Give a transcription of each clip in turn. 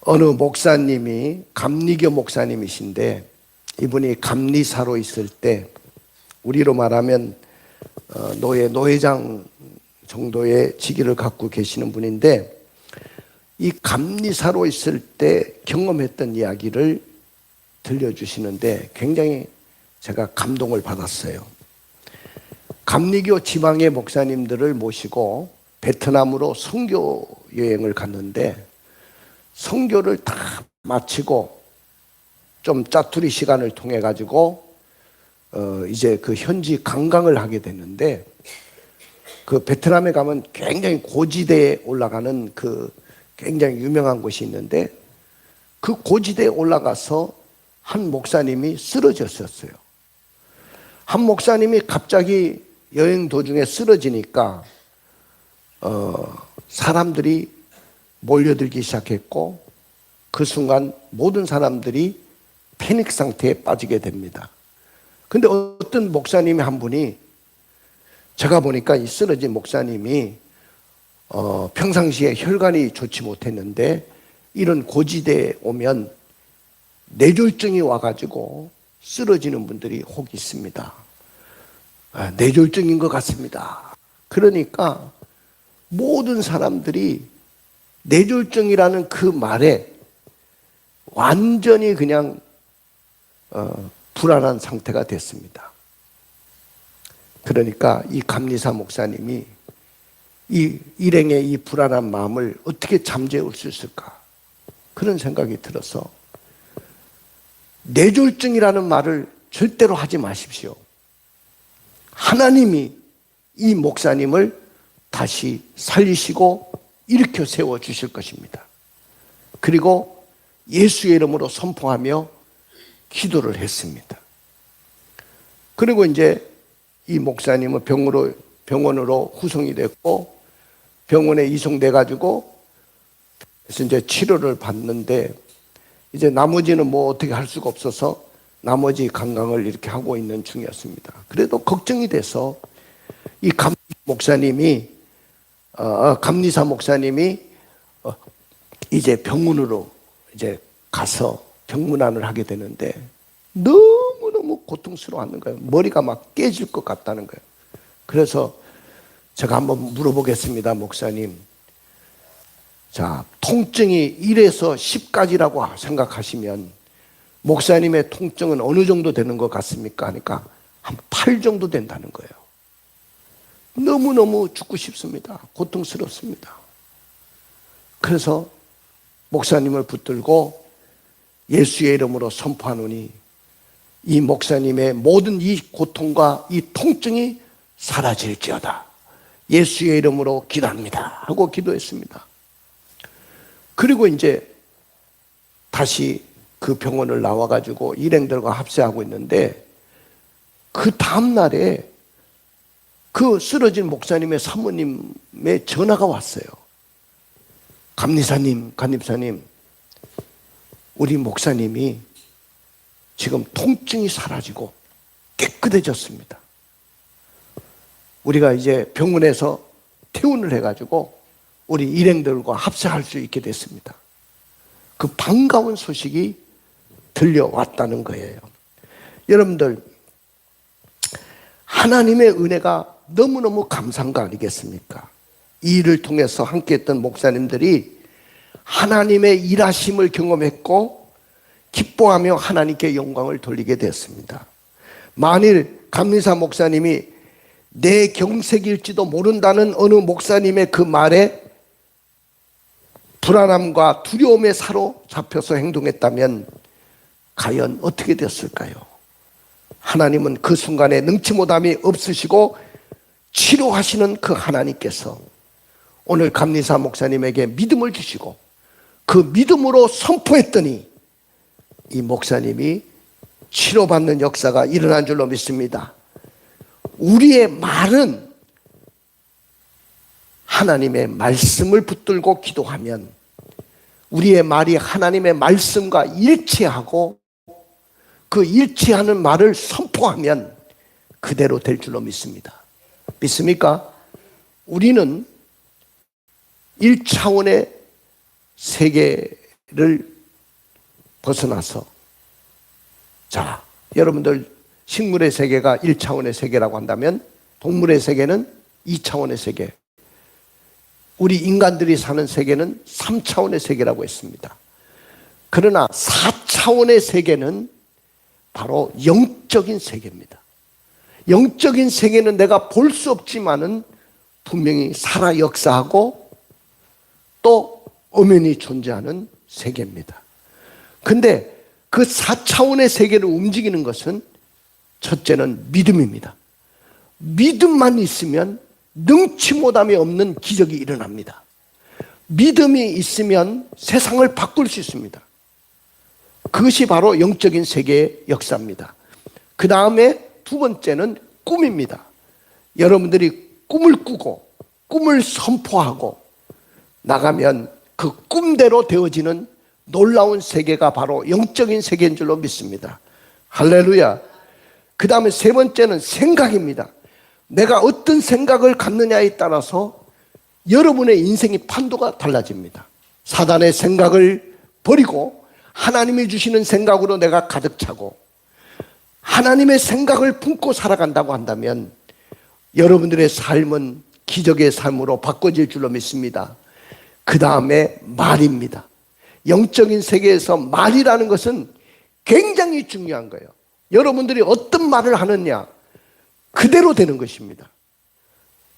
어느 목사님이 감리교 목사님이신데 이분이 감리사로 있을 때 우리로 말하면 노회장 정도의 직위를 갖고 계시는 분인데 이 감리사로 있을 때 경험했던 이야기를 들려주시는데 굉장히 제가 감동을 받았어요. 감리교 지방의 목사님들을 모시고 베트남으로 선교 여행을 갔는데 선교를 다 마치고 좀 짜투리 시간을 통해 가지고 이제 그 현지 관광을 하게 됐는데 그 베트남에 가면 굉장히 고지대에 올라가는 그 굉장히 유명한 곳이 있는데 그 고지대에 올라가서 한 목사님이 쓰러졌었어요. 한 목사님이 갑자기 여행 도중에 쓰러지니까 사람들이 몰려들기 시작했고 그 순간 모든 사람들이 패닉 상태에 빠지게 됩니다. 근데 어떤 목사님이 한 분이 제가 보니까 이 쓰러진 목사님이 평상시에 혈관이 좋지 못했는데 이런 고지대에 오면 뇌졸중이 와가지고 쓰러지는 분들이 혹 있습니다. 뇌졸중인 것 같습니다. 그러니까 모든 사람들이 뇌졸중이라는 그 말에 완전히 그냥 불안한 상태가 됐습니다. 그러니까 이 감리사 목사님이 이 일행의 이 불안한 마음을 어떻게 잠재울 수 있을까 그런 생각이 들어서 뇌졸중이라는 말을 절대로 하지 마십시오. 하나님이 이 목사님을 다시 살리시고 일으켜 세워주실 것입니다. 그리고 예수의 이름으로 선포하며 기도를 했습니다. 그리고 이제 이 목사님은 병원으로 후송이 됐고 병원에 이송돼 가지고 그래서 이제 치료를 받는데 이제 나머지는 뭐 어떻게 할 수가 없어서 나머지 관광을 이렇게 하고 있는 중이었습니다. 그래도 걱정이 돼서 이 감리사 목사님이 이제 병원으로 이제 가서 병문안을 하게 되는데 너무너무 고통스러워하는 거예요. 머리가 막 깨질 것 같다는 거예요. 그래서 제가 한번 물어보겠습니다, 목사님. 자, 통증이 1에서 10까지라고 생각하시면 목사님의 통증은 어느 정도 되는 것 같습니까? 하니까 한 8 정도 된다는 거예요. 너무너무 죽고 싶습니다. 고통스럽습니다. 그래서 목사님을 붙들고 예수의 이름으로 선포하노니 이 목사님의 모든 이 고통과 이 통증이 사라질지어다. 예수의 이름으로 기도합니다. 하고 기도했습니다. 그리고 이제 다시 그 병원을 나와가지고 일행들과 합세하고 있는데 그 다음날에 그 쓰러진 목사님의 사모님의 전화가 왔어요. 감리사님, 우리 목사님이 지금 통증이 사라지고 깨끗해졌습니다. 우리가 이제 병원에서 퇴원을 해가지고 우리 일행들과 합세할 수 있게 됐습니다. 그 반가운 소식이 들려왔다는 거예요. 여러분들, 하나님의 은혜가 너무너무 감사한 거 아니겠습니까? 이 일을 통해서 함께했던 목사님들이 하나님의 일하심을 경험했고 기뻐하며 하나님께 영광을 돌리게 됐습니다. 만일 감리사 목사님이 내 경색일지도 모른다는 어느 목사님의 그 말에 불안함과 두려움에 사로잡혀서 행동했다면 과연 어떻게 됐을까요? 하나님은 그 순간에 능치 못함이 없으시고 치료하시는 그 하나님께서 오늘 감리사 목사님에게 믿음을 주시고 그 믿음으로 선포했더니 이 목사님이 치료받는 역사가 일어난 줄로 믿습니다. 우리의 말은 하나님의 말씀을 붙들고 기도하면 우리의 말이 하나님의 말씀과 일치하고 그 일치하는 말을 선포하면 그대로 될 줄로 믿습니다. 믿습니까? 우리는 1차원의 세계 벗어나서, 자, 여러분들 식물의 세계가 1차원의 세계라고 한다면 동물의 세계는 2차원의 세계, 우리 인간들이 사는 세계는 3차원의 세계라고 했습니다. 그러나 4차원의 세계는 바로 영적인 세계입니다. 영적인 세계는 내가 볼 수 없지만은 분명히 살아 역사하고 또 엄연히 존재하는 세계입니다. 근데 그 4차원의 세계를 움직이는 것은 첫째는 믿음입니다. 믿음만 있으면 능치 못함이 없는 기적이 일어납니다. 믿음이 있으면 세상을 바꿀 수 있습니다. 그것이 바로 영적인 세계의 역사입니다. 그 다음에 두 번째는 꿈입니다. 여러분들이 꿈을 꾸고 꿈을 선포하고 나가면 그 꿈대로 되어지는 놀라운 세계가 바로 영적인 세계인 줄로 믿습니다. 할렐루야. 그 다음에 세 번째는 생각입니다. 내가 어떤 생각을 갖느냐에 따라서 여러분의 인생의 판도가 달라집니다. 사단의 생각을 버리고 하나님이 주시는 생각으로 내가 가득 차고 하나님의 생각을 품고 살아간다고 한다면 여러분들의 삶은 기적의 삶으로 바꿔질 줄로 믿습니다. 그 다음에 말입니다. 영적인 세계에서 말이라는 것은 굉장히 중요한 거예요. 여러분들이 어떤 말을 하느냐 그대로 되는 것입니다.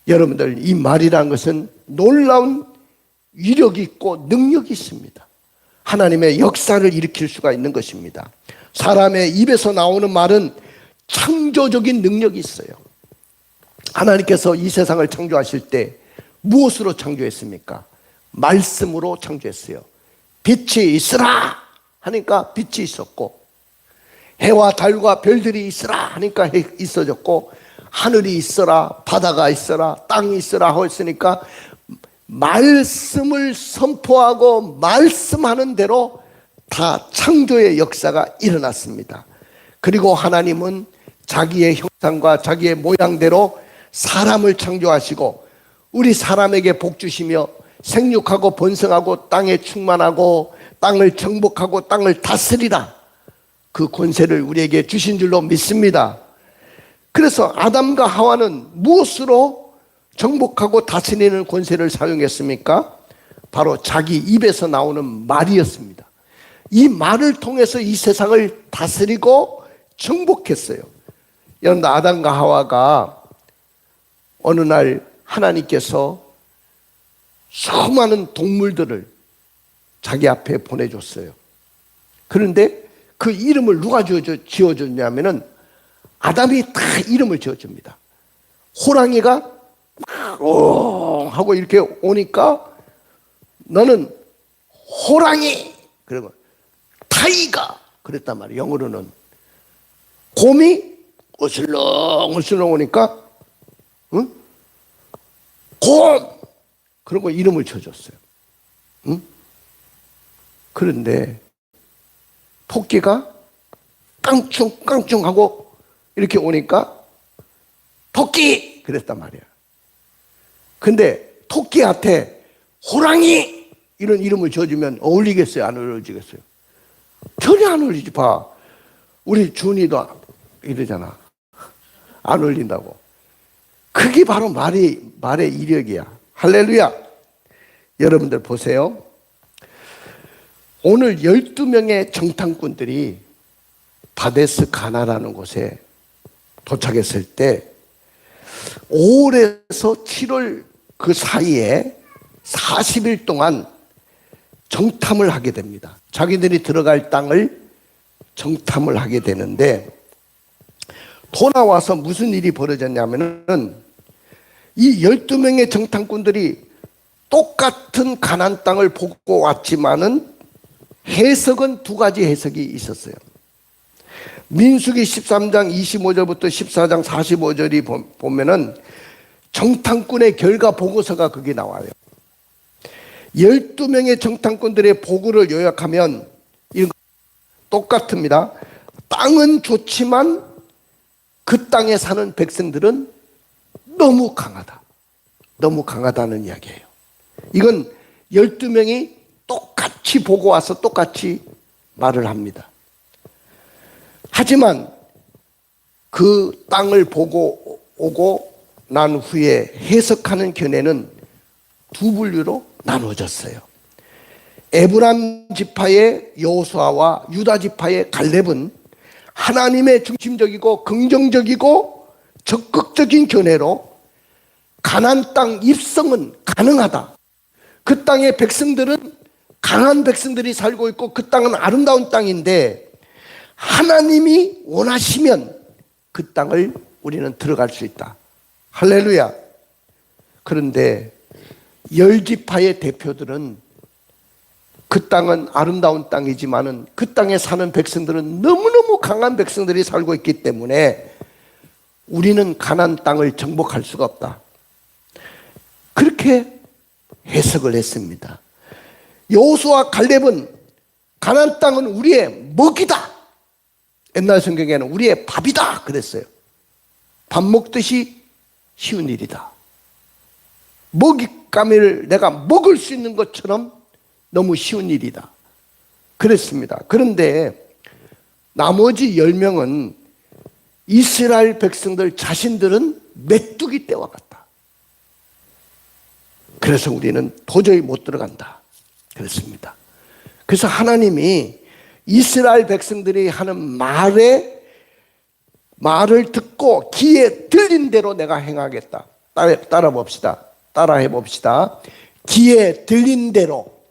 여러분들, 이 말이라는 것은 놀라운 위력이 있고 능력이 있습니다. 하나님의 역사를 일으킬 수가 있는 것입니다. 사람의 입에서 나오는 말은 창조적인 능력이 있어요. 하나님께서 이 세상을 창조하실 때 무엇으로 창조했습니까? 말씀으로 창조했어요. 빛이 있으라 하니까 빛이 있었고, 해와 달과 별들이 있으라 하니까 있어졌고, 하늘이 있어라, 바다가 있어라, 땅이 있어라 했으니까 말씀을 선포하고 말씀하는 대로 다 창조의 역사가 일어났습니다. 그리고 하나님은 자기의 형상과 자기의 모양대로 사람을 창조하시고 우리 사람에게 복 주시며 생육하고 번성하고 땅에 충만하고 땅을 정복하고 땅을 다스리라, 그 권세를 우리에게 주신 줄로 믿습니다. 그래서 아담과 하와는 무엇으로 정복하고 다스리는 권세를 사용했습니까? 바로 자기 입에서 나오는 말이었습니다. 이 말을 통해서 이 세상을 다스리고 정복했어요. 여러분, 아담과 하와가 어느 날 하나님께서 수많은 동물들을 자기 앞에 보내줬어요. 그런데 그 이름을 누가 지어줬냐면은 아담이 다 이름을 지어줍니다. 호랑이가 하고 이렇게 오니까 너는 호랑이, 그리고 타이거 그랬단 말이에요. 영어로는. 곰이 어슬렁어슬렁 오니까 응? 곰, 그런 거 이름을 지어줬어요. 응? 그런데 토끼가 깡충깡충 하고 이렇게 오니까 토끼 그랬단 말이야. 근데 토끼한테 호랑이 이런 이름을 지어주면 어울리겠어요? 안 어울리겠어요? 전혀 안 어울리지. 봐, 우리 준이도 이러잖아. 안 어울린다고. 그게 바로 말의 이력이야. 할렐루야. 여러분들 보세요. 오늘 12명의 정탐꾼들이 바데스 가나라는 곳에 도착했을 때 5월에서 7월 그 사이에 40일 동안 정탐을 하게 됩니다. 자기들이 들어갈 땅을 정탐을 하게 되는데, 돌아와서 무슨 일이 벌어졌냐면은 이 12명의 정탐꾼들이 똑같은 가나안 땅을 보고 왔지만은 해석은 두 가지 해석이 있었어요. 민수기 13장 25절부터 14장 45절이 보면은 정탐꾼의 결과 보고서가 거기 나와요. 12명의 정탐꾼들의 보고를 요약하면 똑같습니다. 땅은 좋지만 그 땅에 사는 백성들은 너무 강하다. 너무 강하다는 이야기예요. 이건 12명이 똑같이 보고 와서 똑같이 말을 합니다. 하지만 그 땅을 보고 오고 난 후에 해석하는 견해는 두 분류로 나눠졌어요. 에브라임 지파의 여호수아와 유다 지파의 갈렙은 하나님의 중심적이고 긍정적이고 적극적인 견해로 가나안 땅 입성은 가능하다. 그 땅의 백성들은 강한 백성들이 살고 있고 그 땅은 아름다운 땅인데 하나님이 원하시면 그 땅을 우리는 들어갈 수 있다. 할렐루야. 그런데 열 지파의 대표들은 그 땅은 아름다운 땅이지만은 그 땅에 사는 백성들은 너무너무 강한 백성들이 살고 있기 때문에 우리는 가나안 땅을 정복할 수가 없다. 그렇게 해석을 했습니다. 여호수아 갈렙은 가나안 땅은 우리의 먹이다. 옛날 성경에는 우리의 밥이다 그랬어요. 밥 먹듯이 쉬운 일이다. 먹잇감을 내가 먹을 수 있는 것처럼 너무 쉬운 일이다. 그랬습니다. 그런데 나머지 10명은 이스라엘 백성들 자신들은 메뚜기 떼와 같다. 그래서 우리는 도저히 못 들어간다. 그랬습니다. 그래서 하나님이 이스라엘 백성들이 하는 말을 듣고 귀에 들린 대로 내가 행하겠다. 따라 봅시다. 따라해 봅시다. 귀에 들린 대로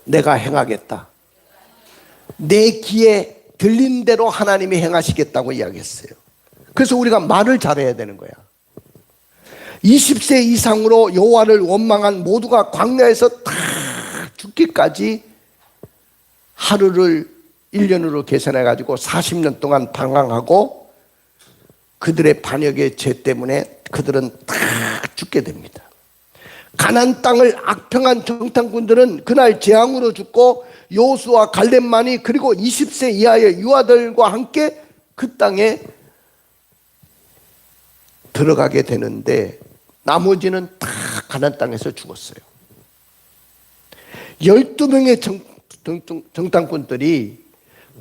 내가 행하겠다. 내 귀에 들린 대로 하나님이 행하시겠다고 이야기했어요. 그래서 우리가 말을 잘해야 되는 거야. 20세 이상으로 여호와를 원망한 모두가 광야에서 다 죽기까지 하루를 1년으로 계산해 가지고 40년 동안 방황하고 그들의 반역의 죄 때문에 그들은 다 죽게 됩니다. 가나안 땅을 악평한 정탐꾼들은 그날 재앙으로 죽고 여호수아 갈렙만이 그리고 20세 이하의 유아들과 함께 그 땅에 들어가게 되는데 나머지는 다 가나안 땅에서 죽었어요. 12명의 정탐꾼들이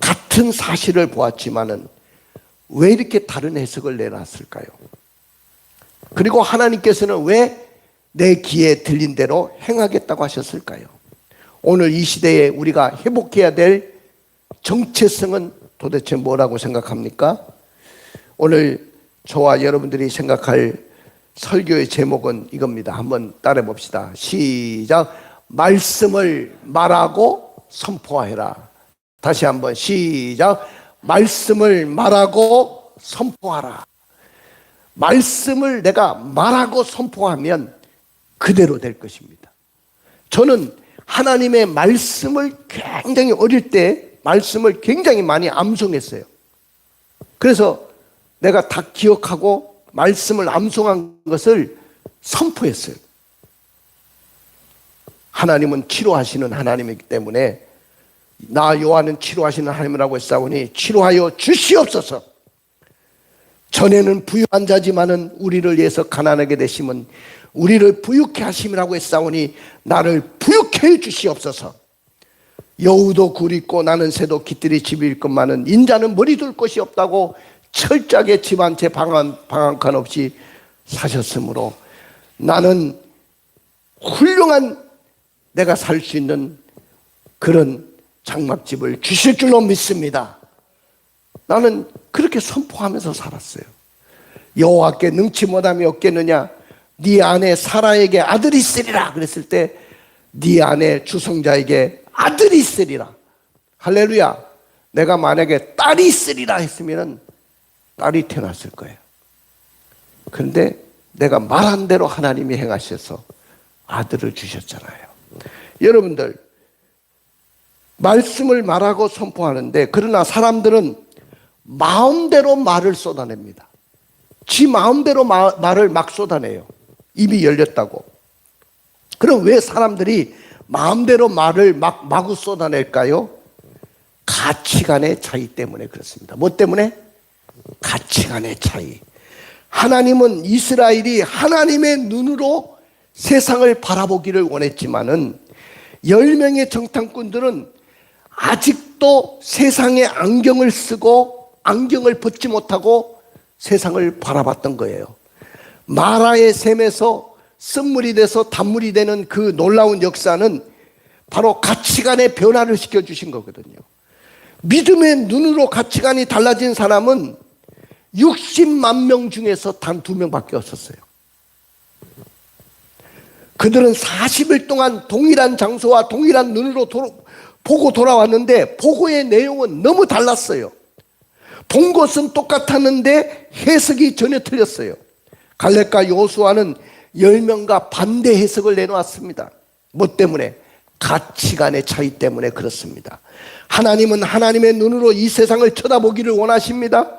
같은 사실을 보았지만은 왜 이렇게 다른 해석을 내놨을까요? 그리고 하나님께서는 왜 내 귀에 들린 대로 행하겠다고 하셨을까요? 오늘 이 시대에 우리가 회복해야 될 정체성은 도대체 뭐라고 생각합니까? 오늘 저와 여러분들이 생각할 설교의 제목은 이겁니다. 한번 따라해 봅시다. 시작. 말씀을 말하고 선포하라. 다시 한번 시작. 말씀을 말하고 선포하라. 말씀을 내가 말하고 선포하면 그대로 될 것입니다. 저는 하나님의 말씀을 굉장히 어릴 때 말씀을 굉장히 많이 암송했어요. 그래서 내가 다 기억하고 말씀을 암송한 것을 선포했어요. 하나님은 치료하시는 하나님이기 때문에 나 요한은 치료하시는 하나님이라고 했사오니 치료하여 주시옵소서. 전에는 부유한 자지만은 우리를 위해서 가난하게 되심은 우리를 부유케 하심이라고 했사오니 나를 부유케 해 주시옵소서. 여우도 굴 있고 나는 새도 깃들이 집이 있건만은 인자는 머리 둘 곳이 없다고 철저하게 집 한 채 방 한 칸 없이 사셨으므로 나는 훌륭한 내가 살 수 있는 그런 장막집을 주실 줄로 믿습니다. 나는 그렇게 선포하면서 살았어요. 여호와께 능치 못함이 없겠느냐? 네 아내 사라에게 아들이 있으리라 그랬을 때 네 아내 주성자에게 아들이 있으리라. 할렐루야. 내가 만약에 딸이 있으리라 했으면 딸이 태어났을 거예요. 그런데 내가 말한 대로 하나님이 행하셔서 아들을 주셨잖아요. 여러분들 말씀을 말하고 선포하는데 그러나 사람들은 마음대로 말을 쏟아냅니다. 지 마음대로 말을 막 쏟아내요. 입이 열렸다고. 그럼 왜 사람들이 마음대로 말을 마구 쏟아낼까요? 가치관의 차이 때문에 그렇습니다. 뭐 때문에? 가치관의 차이. 하나님은 이스라엘이 하나님의 눈으로 세상을 바라보기를 원했지만은 10명의 정탐꾼들은 아직도 세상의 안경을 쓰고 안경을 벗지 못하고 세상을 바라봤던 거예요. 마라의 샘에서 쓴물이 돼서 단물이 되는 그 놀라운 역사는 바로 가치관의 변화를 시켜주신 거거든요. 믿음의 눈으로 가치관이 달라진 사람은 60만 명 중에서 단 2명밖에 없었어요. 그들은 40일 동안 동일한 장소와 동일한 눈으로 보고 돌아왔는데 보고의 내용은 너무 달랐어요. 본 것은 똑같았는데 해석이 전혀 틀렸어요. 갈렙과 여호수아는 10명과 반대 해석을 내놓았습니다. 뭐 때문에? 가치관의 차이 때문에 그렇습니다. 하나님은 하나님의 눈으로 이 세상을 쳐다보기를 원하십니다.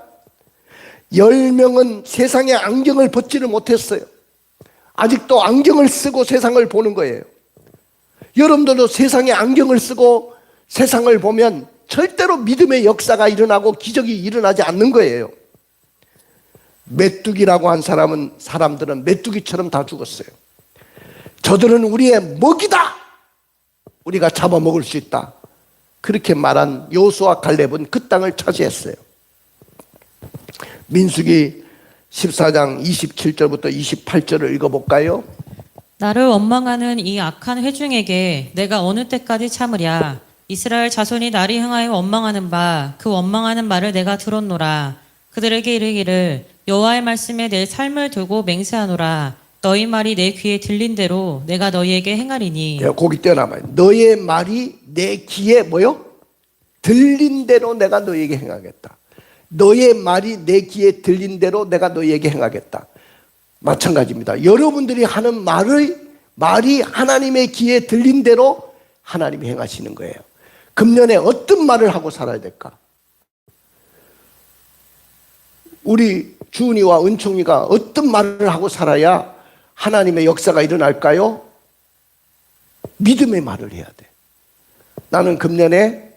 10명은 세상의 안경을 벗지를 못했어요. 아직도 안경을 쓰고 세상을 보는 거예요. 여러분들도 세상의 안경을 쓰고 세상을 보면 절대로 믿음의 역사가 일어나고 기적이 일어나지 않는 거예요. 메뚜기라고 한 사람들은 메뚜기처럼 다 죽었어요. 저들은 우리의 먹이다. 우리가 잡아먹을 수 있다. 그렇게 말한 여호수아 갈렙은 그 땅을 차지했어요. 민수기 14장 27절부터 28절을 읽어볼까요? 나를 원망하는 이 악한 회중에게 내가 어느 때까지 참으랴. 이스라엘 자손이 나를 향하여 원망하는 바 그 원망하는 말을 내가 들었노라. 그들에게 이르기를 여호와의 말씀에 내 삶을 두고 맹세하노라. 너희 말이 내 귀에 들린 대로 내가 너희에게 행하리니. 거기 떼어나봐요. 너의 말이 내 귀에 뭐요? 들린 대로 내가 너희에게 행하겠다. 너의 말이 내 귀에 들린 대로 내가 너희에게 행하겠다. 마찬가지입니다. 여러분들이 하는 말이 하나님의 귀에 들린 대로 하나님이 행하시는 거예요. 금년에 어떤 말을 하고 살아야 될까? 우리 주은이와 은총이가 어떤 말을 하고 살아야 하나님의 역사가 일어날까요? 믿음의 말을 해야 돼. 나는 금년에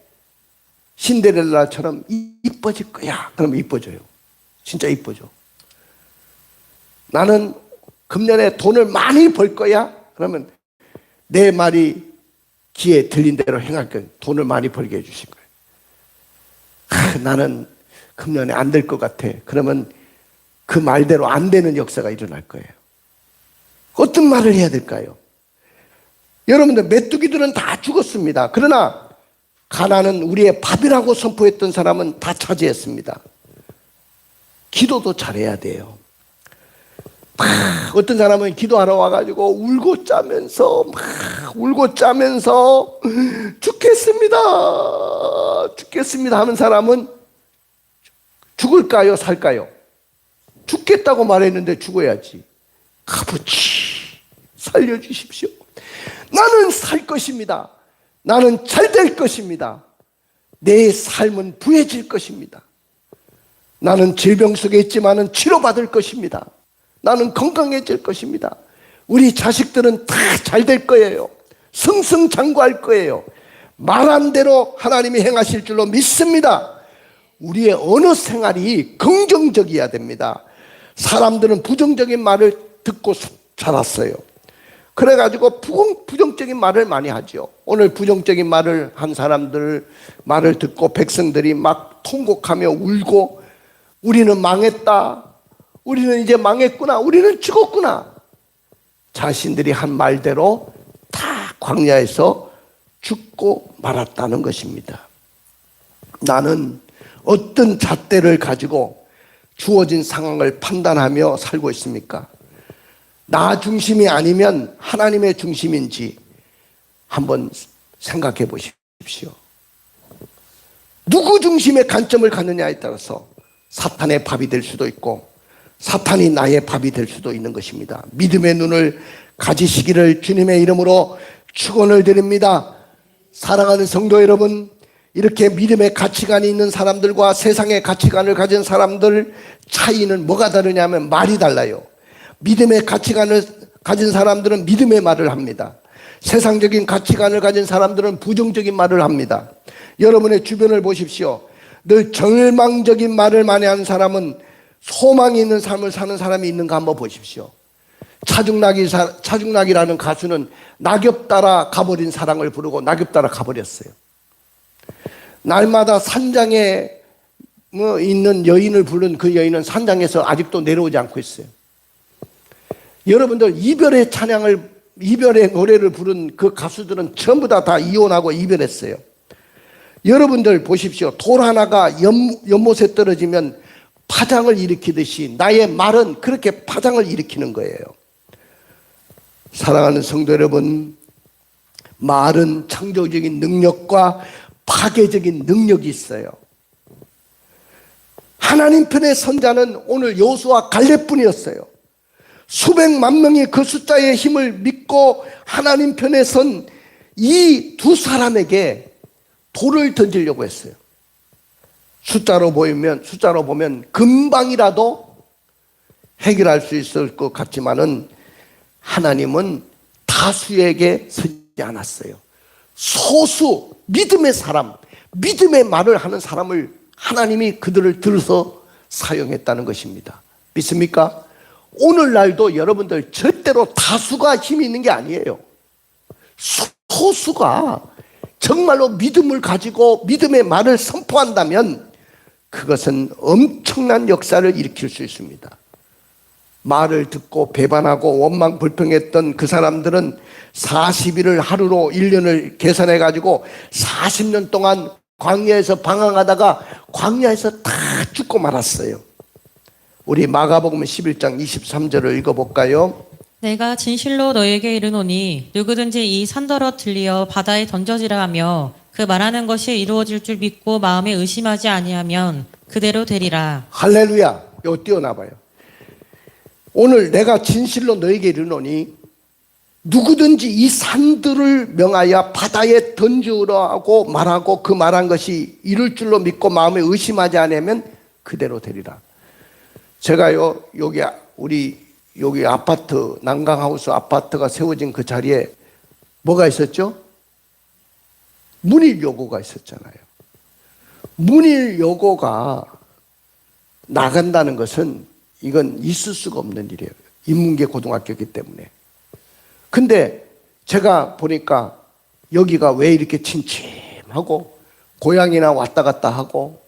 신데렐라처럼 이뻐질 거야. 그럼 이뻐져요. 진짜 이뻐져. 나는 금년에 돈을 많이 벌 거야. 그러면 내 말이 귀에 들린 대로 행할 거예요. 돈을 많이 벌게 해주실 거예요. 나는 금년에 안 될 것 같아. 그러면 그 말대로 안 되는 역사가 일어날 거예요. 어떤 말을 해야 될까요? 여러분들 메뚜기들은 다 죽었습니다. 그러나 가나안은 우리의 밥이라고 선포했던 사람은 다 차지했습니다. 기도도 잘해야 돼요. 어떤 사람은 기도하러 와가지고 울고 짜면서 죽겠습니다 하는 사람은 죽을까요? 살까요? 죽겠다고 말했는데 죽어야지. 아버지 살려주십시오. 나는 살 것입니다. 나는 잘 될 것입니다. 내 삶은 부해질 것입니다. 나는 질병 속에 있지만은 치료받을 것입니다. 나는 건강해질 것입니다. 우리 자식들은 다 잘 될 거예요. 승승장구할 거예요. 말한 대로 하나님이 행하실 줄로 믿습니다. 우리의 언어 생활이 긍정적이어야 됩니다. 사람들은 부정적인 말을 듣고 자랐어요. 그래가지고 부정적인 말을 많이 하죠. 오늘 부정적인 말을 한 사람들 말을 듣고 백성들이 막 통곡하며 울고 우리는 망했다. 우리는 이제 망했구나. 우리는 죽었구나. 자신들이 한 말대로 다 광야에서 죽고 말았다는 것입니다. 나는 어떤 잣대를 가지고 주어진 상황을 판단하며 살고 있습니까? 나 중심이 아니면 하나님의 중심인지 한번 생각해 보십시오. 누구 중심의 관점을 갖느냐에 따라서 사탄의 밥이 될 수도 있고 사탄이 나의 밥이 될 수도 있는 것입니다. 믿음의 눈을 가지시기를 주님의 이름으로 축원을 드립니다. 사랑하는 성도 여러분, 이렇게 믿음의 가치관이 있는 사람들과 세상의 가치관을 가진 사람들 차이는 뭐가 다르냐면 말이 달라요. 믿음의 가치관을 가진 사람들은 믿음의 말을 합니다. 세상적인 가치관을 가진 사람들은 부정적인 말을 합니다. 여러분의 주변을 보십시오. 늘 절망적인 말을 많이 하는 사람은 소망이 있는 삶을 사는 사람이 있는가 한번 보십시오. 차중락이라는 가수는 낙엽 따라 가버린 사랑을 부르고 낙엽 따라 가버렸어요. 날마다 산장에 있는 여인을 부른 그 여인은 산장에서 아직도 내려오지 않고 있어요. 여러분들 이별의 찬양을, 이별의 노래를 부른 그 가수들은 전부 다 이혼하고 이별했어요. 여러분들 보십시오. 돌 하나가 연못에 떨어지면 파장을 일으키듯이 나의 말은 그렇게 파장을 일으키는 거예요. 사랑하는 성도 여러분, 말은 창조적인 능력과 파괴적인 능력이 있어요. 하나님 편의 선자는 오늘 여호수아 갈렙뿐이었어요. 수백만 명이 그 숫자의 힘을 믿고 하나님 편에 선 이 두 사람에게 돌을 던지려고 했어요. 숫자로 보면 금방이라도 해결할 수 있을 것 같지만은 하나님은 다수에게 서지 않았어요. 소수 믿음의 사람, 믿음의 말을 하는 사람을 하나님이 그들을 들어서 사용했다는 것입니다. 믿습니까? 오늘날도 여러분들 절대로 다수가 힘이 있는 게 아니에요. 소수가 정말로 믿음을 가지고 믿음의 말을 선포한다면 그것은 엄청난 역사를 일으킬 수 있습니다. 말을 듣고 배반하고 원망 불평했던 그 사람들은 40일을 하루로 1년을 계산해 가지고 40년 동안 광야에서 방황하다가 광야에서 다 죽고 말았어요. 우리 마가복음 11장 23절을 읽어볼까요? 내가 진실로 너에게 이르노니 누구든지 이 산더러 들리어 바다에 던져지라 하며 그 말하는 것이 이루어질 줄 믿고 마음에 의심하지 아니하면 그대로 되리라. 할렐루야. 이거 띄워놔봐요. 오늘 내가 진실로 너에게 이르노니 누구든지 이 산들을 명하여 바다에 던지라 하고 말하고 그 말한 것이 이룰 줄로 믿고 마음에 의심하지 않으면 그대로 되리라. 제가요, 여기 아파트, 난강하우스 아파트가 세워진 그 자리에 뭐가 있었죠? 문일여고가 있었잖아요. 문일여고가 나간다는 것은 이건 있을 수가 없는 일이에요. 인문계 고등학교이기 때문에. 근데 제가 보니까 여기가 왜 이렇게 침침하고 고양이나 왔다 갔다 하고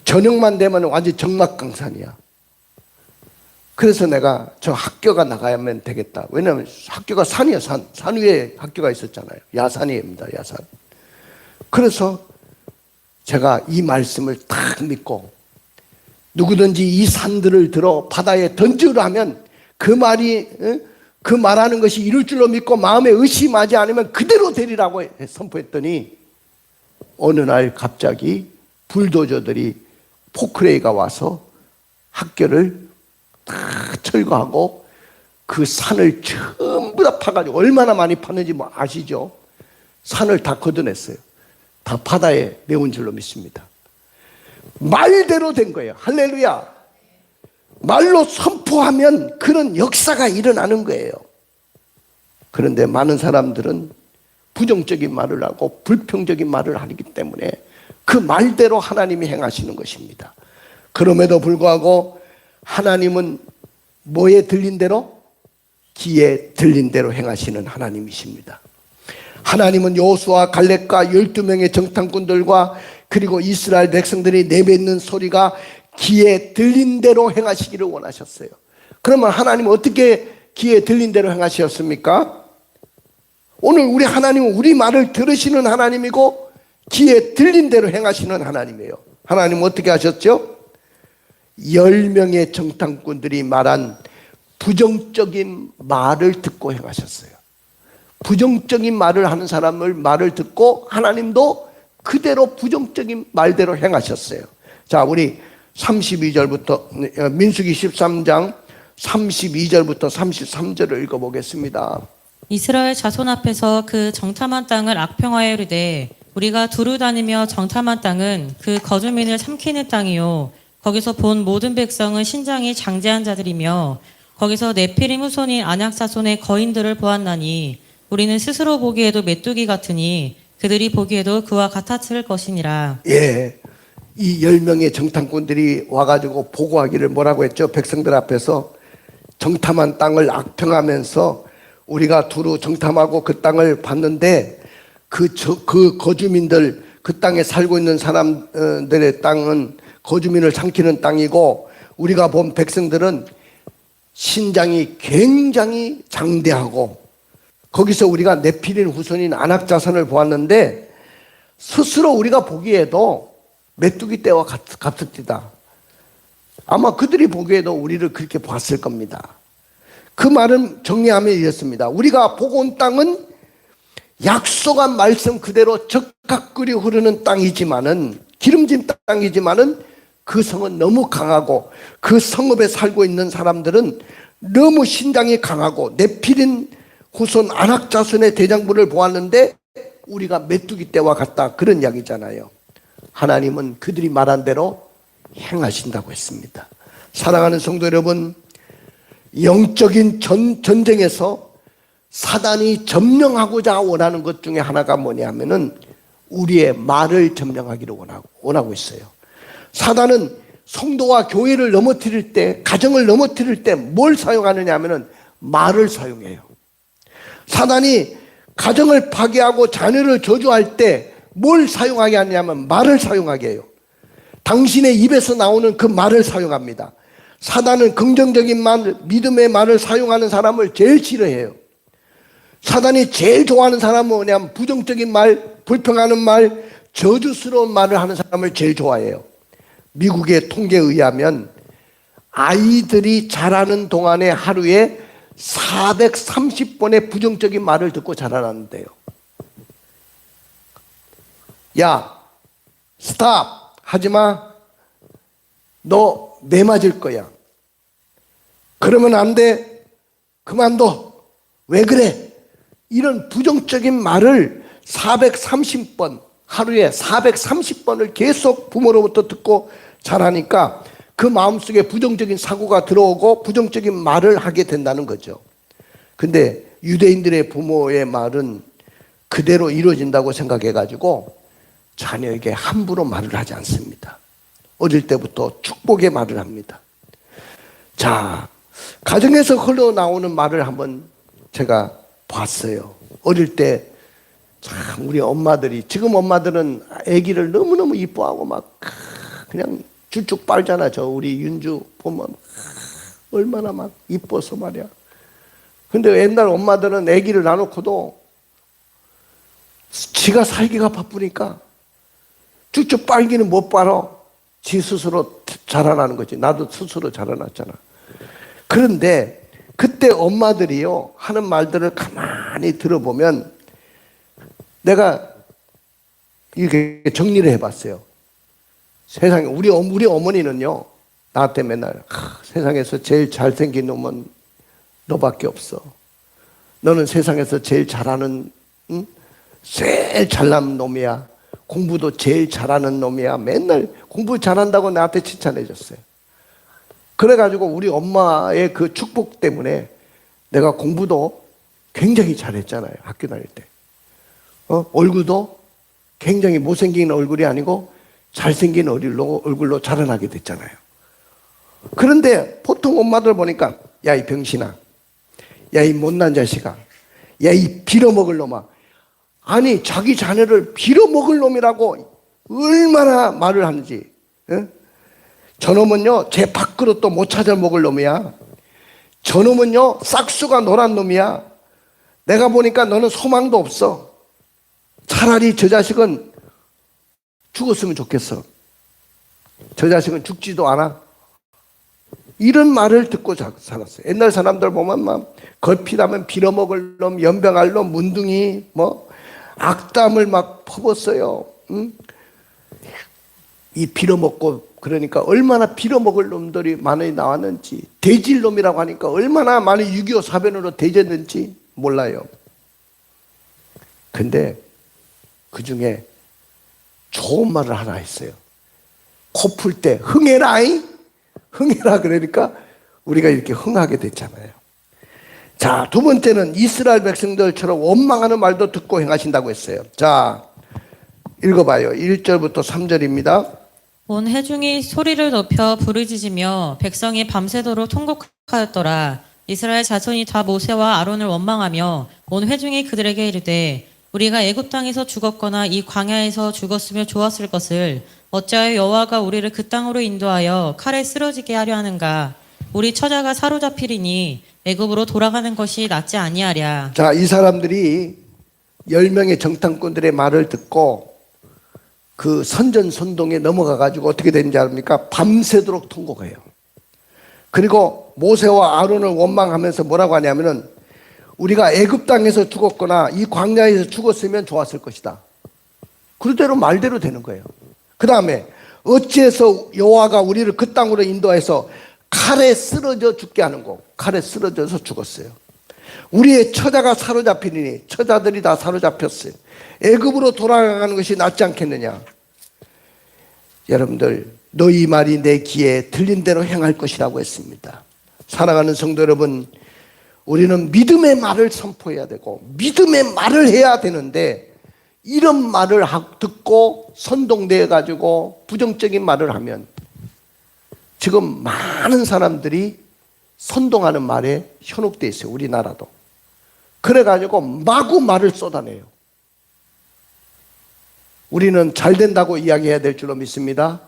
저녁만 되면 완전 정막강산이야. 그래서 내가 저 학교가 나가야면 되겠다. 왜냐하면 학교가 산이야, 산. 산 위에 학교가 있었잖아요. 야산입니다, 야산. 그래서 제가 이 말씀을 딱 믿고 누구든지 이 산들을 들어 바다에 던지라 하면 그 말이, 그 말하는 것이 이룰 줄로 믿고 마음에 의심하지 않으면 그대로 되리라고 선포했더니 어느 날 갑자기 불도저들이 포크레이가 와서 학교를 다 철거하고 그 산을 전부 다 파가지고 얼마나 많이 팠는지 뭐 아시죠? 산을 다 걷어냈어요. 다 바다에 내온 줄로 믿습니다. 말대로 된 거예요. 할렐루야. 말로 선포하면 그런 역사가 일어나는 거예요. 그런데 많은 사람들은 부정적인 말을 하고 불평적인 말을 하기 때문에 그 말대로 하나님이 행하시는 것입니다. 그럼에도 불구하고 하나님은 뭐에 들린 대로? 귀에 들린 대로 행하시는 하나님이십니다. 하나님은 여호수아 갈렙과 12명의 정탐꾼들과 그리고 이스라엘 백성들이 내뱉는 소리가 귀에 들린 대로 행하시기를 원하셨어요. 그러면 하나님은 어떻게 귀에 들린 대로 행하셨습니까? 오늘 우리 하나님은 우리 말을 들으시는 하나님이고 귀에 들린 대로 행하시는 하나님이에요. 하나님은 어떻게 하셨죠? 10명의 정탐꾼들이 말한 부정적인 말을 듣고 행하셨어요. 부정적인 말을 하는 사람을 말을 듣고 하나님도 그대로 부정적인 말대로 행하셨어요. 자, 우리 32절부터 민수기 13장 32절부터 33절을 읽어보겠습니다. 이스라엘 자손 앞에서 그 정탐한 땅을 악평하여 이르되 우리가 두루 다니며 정탐한 땅은 그 거주민을 삼키는 땅이요 거기서 본 모든 백성은 신장이 장대한 자들이며 거기서 네피림 후손인 아낙 자손의 거인들을 보았나니 우리는 스스로 보기에도 메뚜기 같으니 그들이 보기에도 그와 같았을 것이니라. 예, 이 10명의 정탐꾼들이 와가지고 보고하기를 뭐라고 했죠? 백성들 앞에서 정탐한 땅을 악평하면서 우리가 두루 정탐하고 그 땅을 봤는데 그 거주민들, 그 땅에 살고 있는 사람들의 땅은 거주민을 삼키는 땅이고, 우리가 본 백성들은 신장이 굉장히 장대하고, 거기서 우리가 네피린 후손인 아낙 자손을 보았는데 스스로 우리가 보기에도 메뚜기 떼와 같습니다. 아마 그들이 보기에도 우리를 그렇게 봤을 겁니다. 그 말은 정리하면 이렇습니다. 우리가 보고 온 땅은 약속한 말씀 그대로 적각끓이 흐르는 땅이지만은, 기름진 땅이지만은 그 성은 너무 강하고 그 성읍에 살고 있는 사람들은 너무 신장이 강하고 네피린 후손 아낙 자손의 대장부를 보았는데 우리가 메뚜기 떼와 같다, 그런 이야기잖아요. 하나님은 그들이 말한 대로 행하신다고 했습니다. 사랑하는 성도 여러분, 영적인 전쟁에서 사단이 점령하고자 원하는 것 중에 하나가 뭐냐면은 우리의 말을 점령하기를 원하고 있어요. 사단은 성도와 교회를 넘어뜨릴 때, 가정을 넘어뜨릴 때 뭘 사용하느냐 하면은 말을 사용해요. 사단이 가정을 파괴하고 자녀를 저주할 때 뭘 사용하게 하냐면 말을 사용하게 해요. 당신의 입에서 나오는 그 말을 사용합니다. 사단은 긍정적인 말, 믿음의 말을 사용하는 사람을 제일 싫어해요. 사단이 제일 좋아하는 사람은 뭐냐면 부정적인 말, 불평하는 말, 저주스러운 말을 하는 사람을 제일 좋아해요. 미국의 통계에 의하면 아이들이 자라는 동안에 하루에 430번의 부정적인 말을 듣고 자라난대요. 야, 스탑! 하지마. 너 매 맞을 거야. 그러면 안 돼. 그만둬. 왜 그래? 이런 부정적인 말을 430번, 하루에 430번을 계속 부모로부터 듣고 자라니까 그 마음속에 부정적인 사고가 들어오고 부정적인 말을 하게 된다는 거죠. 근데 유대인들의 부모의 말은 그대로 이루어진다고 생각해가지고 자녀에게 함부로 말을 하지 않습니다. 어릴 때부터 축복의 말을 합니다. 자, 가정에서 흘러나오는 말을 한번 제가 봤어요. 어릴 때 참 우리 엄마들이, 지금 엄마들은 아기를 너무너무 이뻐하고 막 그냥 쭉쭉 빨잖아. 저 우리 윤주 보면 얼마나 막 이뻐서 말이야. 근데 옛날 엄마들은 아기를 낳아놓고도 지가 살기가 바쁘니까 쭉쭉 빨기는 못 빨아. 지 스스로 자라나는 거지. 나도 스스로 자라났잖아. 그런데 그때 엄마들이요 하는 말들을 가만히 들어보면, 내가 이렇게 정리를 해봤어요. 세상에 우리 어머니는요 나한테 맨날 세상에서 제일 잘생긴 놈은 너밖에 없어. 너는 세상에서 제일 잘하는, 제일 잘난 놈이야. 공부도 제일 잘하는 놈이야. 맨날 공부 잘한다고 나한테 칭찬해 줬어요. 그래가지고 우리 엄마의 그 축복 때문에 내가 공부도 굉장히 잘했잖아요. 학교 다닐 때. 얼굴도 굉장히 못생긴 얼굴이 아니고 잘생긴 얼굴로 자라나게 됐잖아요. 그런데 보통 엄마들 보니까 야, 이 병신아, 야, 이 못난 자식아, 야, 이 빌어먹을 놈아. 아니, 자기 자녀를 빌어먹을 놈이라고 얼마나 말을 하는지. 저놈은요 제 밥그릇도 못 찾아 먹을 놈이야. 저놈은요 싹수가 노란 놈이야. 내가 보니까 너는 소망도 없어. 차라리 저 자식은 죽었으면 좋겠어. 저 자식은 죽지도 않아. 이런 말을 듣고 살았어요. 옛날 사람들 보면 막 걸핏하면 빌어먹을 놈, 연병할 놈, 문둥이, 뭐 악담을 막 퍼붓어요. 이 빌어먹고, 그러니까 얼마나 빌어먹을 놈들이 많이 나왔는지, 대질놈이라고 하니까 얼마나 많이 6.25 사변으로 대졌는지 몰라요. 근데 그 중에 좋은 말을 하나 했어요. 코 풀 때 흥해라이, 흥해라. 그러니까 우리가 이렇게 흥하게 됐잖아요. 자, 두 번째는 이스라엘 백성들처럼 원망하는 말도 듣고 행하신다고 했어요. 자, 읽어봐요. 1절부터 3절입니다. 온 회중이 소리를 높여 부르짖으며 백성이 밤새도록 통곡하였더라. 이스라엘 자손이 다 모세와 아론을 원망하며 온 회중이 그들에게 이르되 우리가 애굽 땅에서 죽었거나 이 광야에서 죽었으면 좋았을 것을 어찌하여 여호와가 우리를 그 땅으로 인도하여 칼에 쓰러지게 하려 하는가? 우리 처자가 사로잡히리니 애굽으로 돌아가는 것이 낫지 아니하랴. 자, 이 사람들이 10명의 정탐꾼들의 말을 듣고 그 선전선동에 넘어가 가지고 어떻게 되는지 압니까? 밤새도록 통곡해요. 그리고 모세와 아론을 원망하면서 뭐라고 하냐면은 우리가 애굽 땅에서 죽었거나 이 광야에서 죽었으면 좋았을 것이다. 그대로 말대로 되는 거예요. 그 다음에 어찌해서 여호와가 우리를 그 땅으로 인도해서 칼에 쓰러져 죽게 하는고, 칼에 쓰러져서 죽었어요. 우리의 처자가 사로잡히니, 처자들이 다 사로잡혔어요. 애굽으로 돌아가는 것이 낫지 않겠느냐. 여러분들, 너희 말이 내 귀에 들린 대로 행할 것이라고 했습니다. 사랑하는 성도 여러분, 우리는 믿음의 말을 선포해야 되고 믿음의 말을 해야 되는데, 이런 말을 듣고 선동되어 가지고 부정적인 말을 하면 지금 많은 사람들이 선동하는 말에 현혹되어 있어요. 우리나라도. 그래가지고 마구 말을 쏟아내요. 우리는 잘 된다고 이야기해야 될 줄로 믿습니다.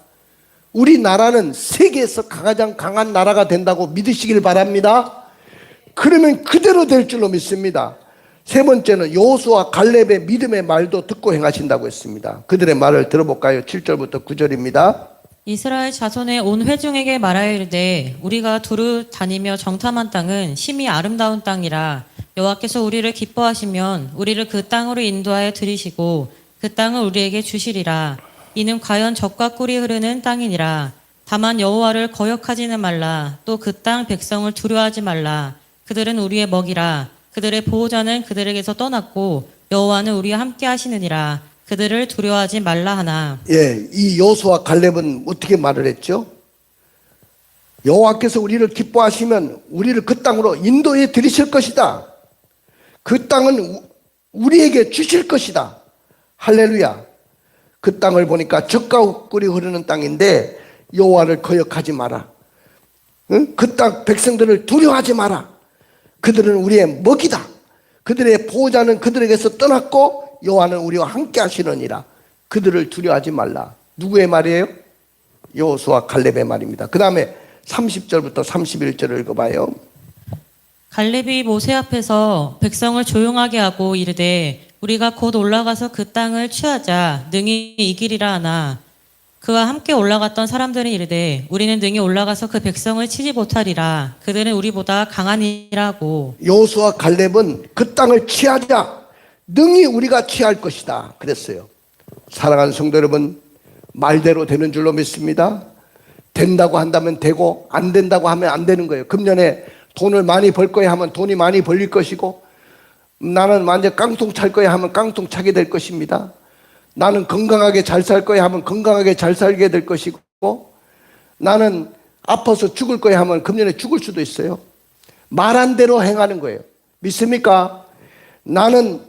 우리나라는 세계에서 가장 강한 나라가 된다고 믿으시길 바랍니다. 그러면 그대로 될 줄로 믿습니다. 세 번째는 여호수아 갈렙의 믿음의 말도 듣고 행하신다고 했습니다. 그들의 말을 들어볼까요? 7절부터 9절입니다. 이스라엘 자손의 온 회중에게 말하여 이르되 우리가 두루 다니며 정탐한 땅은 심히 아름다운 땅이라 여호와께서 우리를 기뻐하시면 우리를 그 땅으로 인도하여 들이시고 그 땅을 우리에게 주시리라. 이는 과연 젖과 꿀이 흐르는 땅이니라. 다만 여호와를 거역하지는 말라. 또 그 땅 백성을 두려워하지 말라. 그들은 우리의 먹이라. 그들의 보호자는 그들에게서 떠났고 여호와는 우리와 함께 하시느니라. 그들을 두려워하지 말라 하나. 예, 이 여호수아 갈렙은 어떻게 말을 했죠? 여호와께서 우리를 기뻐하시면 우리를 그 땅으로 인도해 드리실 것이다. 그 땅은 우리에게 주실 것이다. 할렐루야. 그 땅을 보니까 젖과 꿀이 흐르는 땅인데 여호와를 거역하지 마라. 응? 그 땅 백성들을 두려워하지 마라. 그들은 우리의 먹이다. 그들의 보호자는 그들에게서 떠났고 여호와는 우리와 함께 하시느니라. 그들을 두려워하지 말라. 누구의 말이에요? 여호수아 갈렙의 말입니다. 그 다음에 30절부터 31절을 읽어봐요. 갈렙이 모세 앞에서 백성을 조용하게 하고 이르되 우리가 곧 올라가서 그 땅을 취하자 능히 이기리라 하나. 그와 함께 올라갔던 사람들은 이르되 우리는 능히 올라가서 그 백성을 치지 못하리라. 그들은 우리보다 강하니라고. 여호수아 갈렙은 그 땅을 취하자. 능히 우리가 취할 것이다. 그랬어요. 사랑하는 성도 여러분, 말대로 되는 줄로 믿습니다. 된다고 한다면 되고 안 된다고 하면 안 되는 거예요. 금년에 돈을 많이 벌 거야 하면 돈이 많이 벌릴 것이고, 나는 완전 깡통 찰 거야 하면 깡통 차게 될 것입니다. 나는 건강하게 잘 살 거야 하면 건강하게 잘 살게 될 것이고, 나는 아파서 죽을 거야 하면 금년에 죽을 수도 있어요. 말한 대로 행하는 거예요. 믿습니까? 나는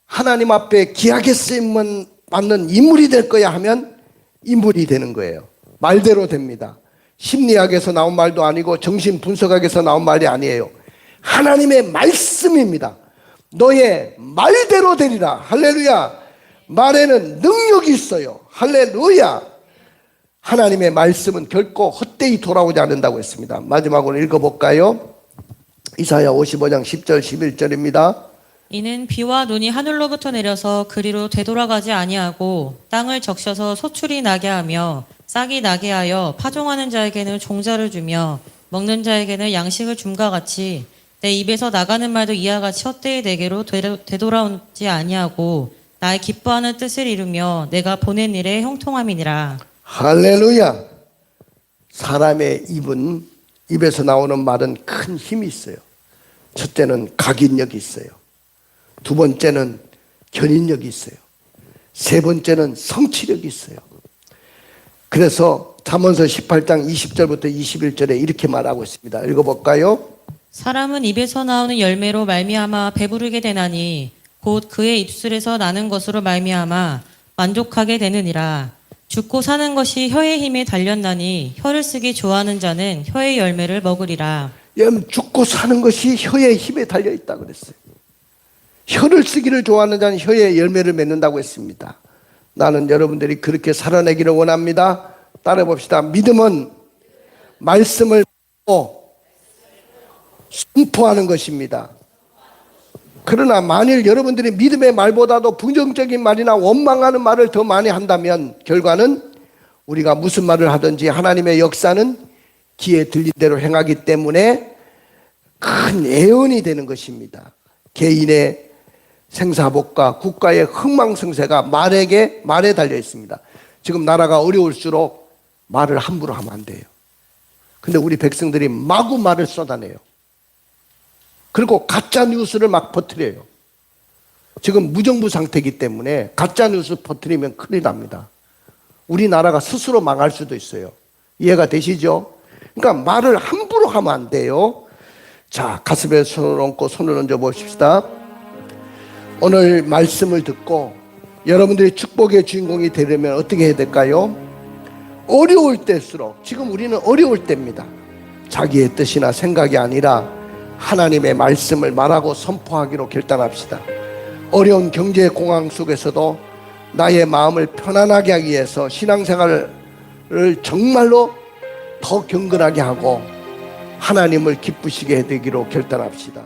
하나님 앞에 귀하게 쓰임을 받는 인물이 될 거야 하면 인물이 되는 거예요. 말대로 됩니다. 심리학에서 나온 말도 아니고 정신분석학에서 나온 말이 아니에요. 하나님의 말씀입니다. 너의 말대로 되리라. 할렐루야. 말에는 능력이 있어요. 할렐루야. 하나님의 말씀은 결코 헛되이 돌아오지 않는다고 했습니다. 마지막으로 읽어볼까요? 이사야 55장 10절 11절입니다. 이는 비와 눈이 하늘로부터 내려서 그리로 되돌아가지 아니하고 땅을 적셔서 소출이 나게 하며 싹이 나게 하여 파종하는 자에게는 종자를 주며 먹는 자에게는 양식을 줌과 같이 내 입에서 나가는 말도 이와 같이 헛되이 내게로 되돌아오지 아니하고 나의 기뻐하는 뜻을 이루며 내가 보낸 일에 형통함이니라. 할렐루야. 사람의 입에서 나오는 말은 큰 힘이 있어요. 첫째는 각인력이 있어요. 두 번째는 견인력이 있어요. 세 번째는 성취력이 있어요. 그래서 잠언서 18장 20절부터 21절에 이렇게 말하고 있습니다. 읽어볼까요? 사람은 입에서 나오는 열매로 말미암아 배부르게 되나니 곧 그의 입술에서 나는 것으로 말미암아 만족하게 되느니라. 죽고 사는 것이 혀의 힘에 달렸나니 혀를 쓰기 좋아하는 자는 혀의 열매를 먹으리라. 여러분, 죽고 사는 것이 혀의 힘에 달려 있다 그랬어요. 혀를 쓰기를 좋아하는 자는 혀의 열매를 맺는다고 했습니다. 나는 여러분들이 그렇게 살아내기를 원합니다. 따라 봅시다. 믿음은 말씀을 선포하는 것입니다. 그러나 만일 여러분들이 믿음의 말보다도 부정적인 말이나 원망하는 말을 더 많이 한다면 결과는 우리가 무슨 말을 하든지 하나님의 역사는 귀에 들린 대로 행하기 때문에 큰 애언이 되는 것입니다. 개인의 생사복과 국가의 흥망성쇠가 말에 달려 있습니다. 지금 나라가 어려울수록 말을 함부로 하면 안 돼요. 근데 우리 백성들이 마구 말을 쏟아내요. 그리고 가짜 뉴스를 막 퍼뜨려요. 지금 무정부 상태이기 때문에 가짜 뉴스 퍼뜨리면 큰일 납니다. 우리나라가 스스로 망할 수도 있어요. 이해가 되시죠? 그러니까 말을 함부로 하면 안 돼요. 자, 가슴에 손을 얹고 손을 얹어 보십시다. 오늘 말씀을 듣고 여러분들이 축복의 주인공이 되려면 어떻게 해야 될까요? 어려울 때일수록, 지금 우리는 어려울 때입니다. 자기의 뜻이나 생각이 아니라 하나님의 말씀을 말하고 선포하기로 결단합시다. 어려운 경제 공황 속에서도 나의 마음을 편안하게 하기 위해서 신앙생활을 정말로 더 경건하게 하고 하나님을 기쁘시게 해드리기로 결단합시다.